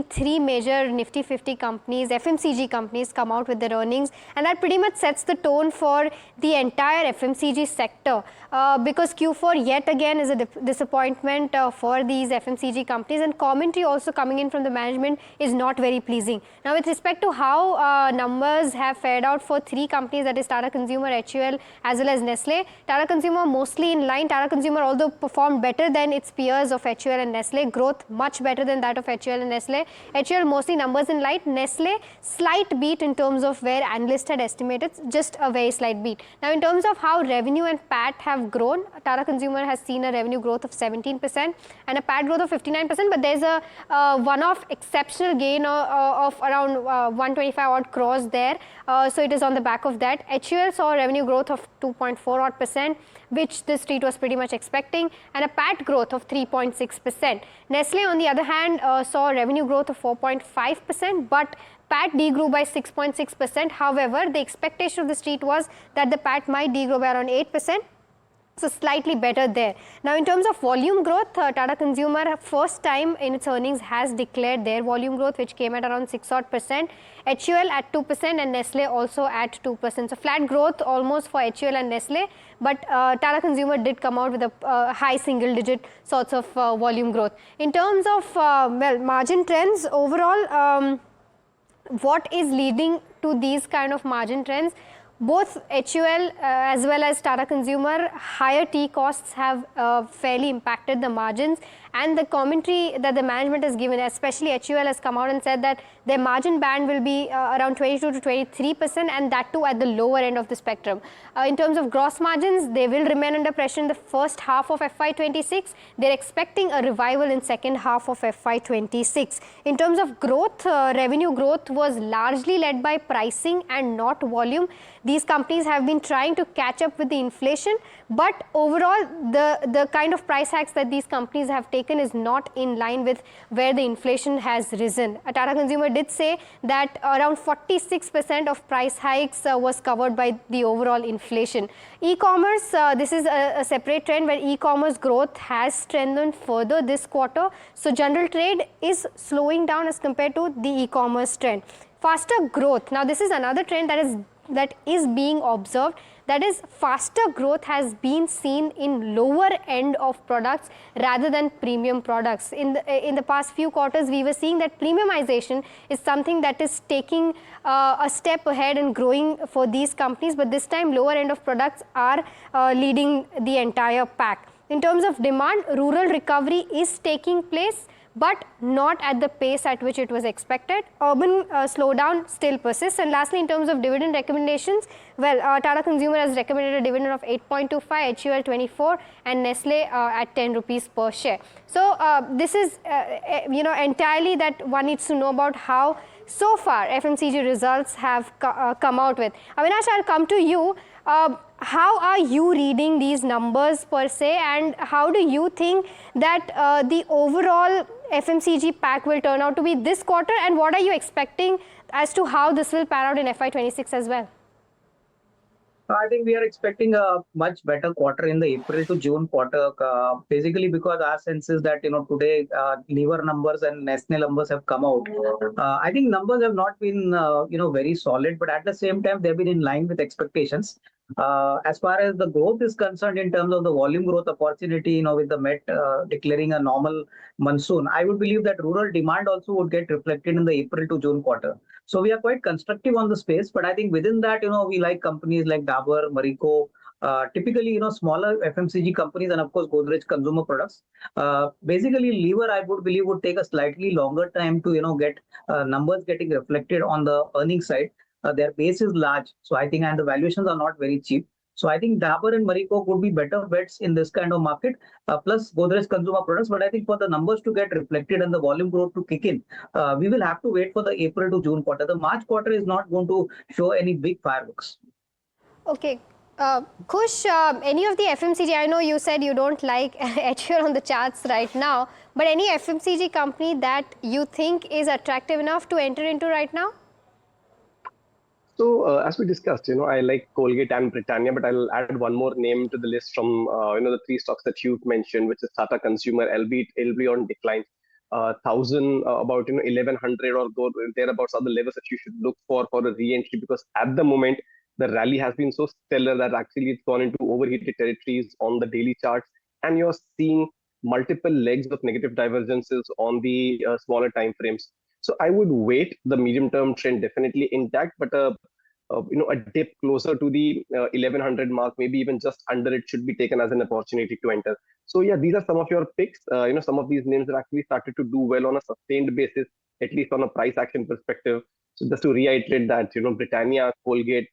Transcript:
three major Nifty 50 companies, FMCG companies, come out with their earnings, and that pretty much sets the tone for the entire FMCG sector, because Q4 yet again is a disappointment for these FMCG companies, and commentary also coming in from the management is not very pleasing. Now, with respect to how numbers have fared out for three companies, that is Tata Consumer, HUL as well as Nestle. Tata Consumer mostly in line. Tata Consumer, although performed better than its peers of HUL and Nestle, growth much better than that of HUL and Nestle. HUL mostly numbers in light. Nestle slight beat in terms of where analysts had estimated, just a very slight beat. Now, in terms of how revenue and PAT have grown, Tata Consumer has seen a revenue growth of 17% and a PAT growth of 59%, but there's a one-off exceptional gain of around 125 odd crores there. So it is on the back of that. HUL saw a revenue growth of 2.4 odd percent, which the street was pretty much expecting, and a PAT growth of 3.6%. Nestle, on the other hand, saw a revenue growth of 4.5%, but PAT degrew by 6.6%. However, the expectation of the street was that the PAT might degrow by around 8%. So slightly better there. Now, in terms of volume growth, Tata Consumer first time in its earnings has declared their volume growth, which came at around 6 odd percent. HUL at 2% and Nestle also at 2%. So flat growth almost for HUL and Nestle, but Tata Consumer did come out with a high single digit sorts of volume growth. In terms of well, margin trends overall, what is leading to these kind of margin trends? Both HUL as well as Tata Consumer, higher tea costs have fairly impacted the margins, and the commentary that the management has given, especially HUL, has come out and said that their margin band will be around 22 to 23%, and that too at the lower end of the spectrum. In terms of gross margins, they will remain under pressure in the first half of FY26. They're expecting a revival in second half of FY26. In terms of growth, revenue growth was largely led by pricing and not volume. These companies have been trying to catch up with the inflation, but overall the kind of price hikes that these companies have taken is not in line with where the inflation has risen. Tata Consumer did say that around 46% of price hikes was covered by the overall inflation. E-commerce, this is a separate trend where e-commerce growth has strengthened further this quarter. So general trade is slowing down as compared to the e-commerce trend. Faster growth. Now, this is another trend that is being observed, that is faster growth has been seen in lower end of products rather than premium products. In the past few quarters, we were seeing that premiumization is something that is taking a step ahead and growing for these companies, but this time lower end of products are leading the entire pack. In terms of demand, rural recovery is taking place, but not at the pace at which it was expected. Urban slowdown still persists. And lastly, in terms of dividend recommendations, well, Tata Consumer has recommended a dividend of 8.25, HUL 24, and Nestle at 10 rupees per share. So this is entirely that one needs to know about how so far FMCG results have come out with. Avinash, I'll come to you. How are you reading these numbers per se, and how do you think that the overall FMCG pack will turn out to be this quarter, and what are you expecting as to how this will pan out in FY26 as well? I think we are expecting a much better quarter in the April to June quarter, basically because our sense is that, today Lever numbers and Nestle numbers have come out. I think numbers have not been, very solid, but at the same time, they've been in line with expectations. As far as the growth is concerned, in terms of the volume growth opportunity, with the Met declaring a normal monsoon, I would believe that rural demand also would get reflected in the April to June quarter. So we are quite constructive on the space, but I think within that, we like companies like Dabur, Marico, typically, smaller FMCG companies, and of course, Godrej Consumer Products. Basically, Lever, I would believe, would take a slightly longer time to, get numbers getting reflected on the earnings side. Their base is large, so I think, and the valuations are not very cheap. So I think Dabur and Marico could be better bets in this kind of market, plus Godrej Consumer Products. But I think for the numbers to get reflected and the volume growth to kick in, we will have to wait for the April to June quarter. The March quarter is not going to show any big fireworks. Okay. Kush, any of the FMCG, I know you said you don't like HUL on the charts right now, but any FMCG company that you think is attractive enough to enter into right now? So as we discussed, I like Colgate and Britannia, but I'll add one more name to the list from, the three stocks that you've mentioned, which is Tata Consumer, albeit it'll be on decline. 1,000, about 1,100 or thereabouts are the levels that you should look for a re-entry, because at the moment the rally has been so stellar that actually it's gone into overheated territories on the daily charts, and you're seeing multiple legs of negative divergences on the smaller time frames. So I would wait. The medium term trend definitely intact, but a dip closer to the 1,100 mark, maybe even just under it, should be taken as an opportunity to enter. So yeah, these are some of your picks. Some of these names have actually started to do well on a sustained basis, at least on a price action perspective. So just to reiterate that, Britannia, Colgate,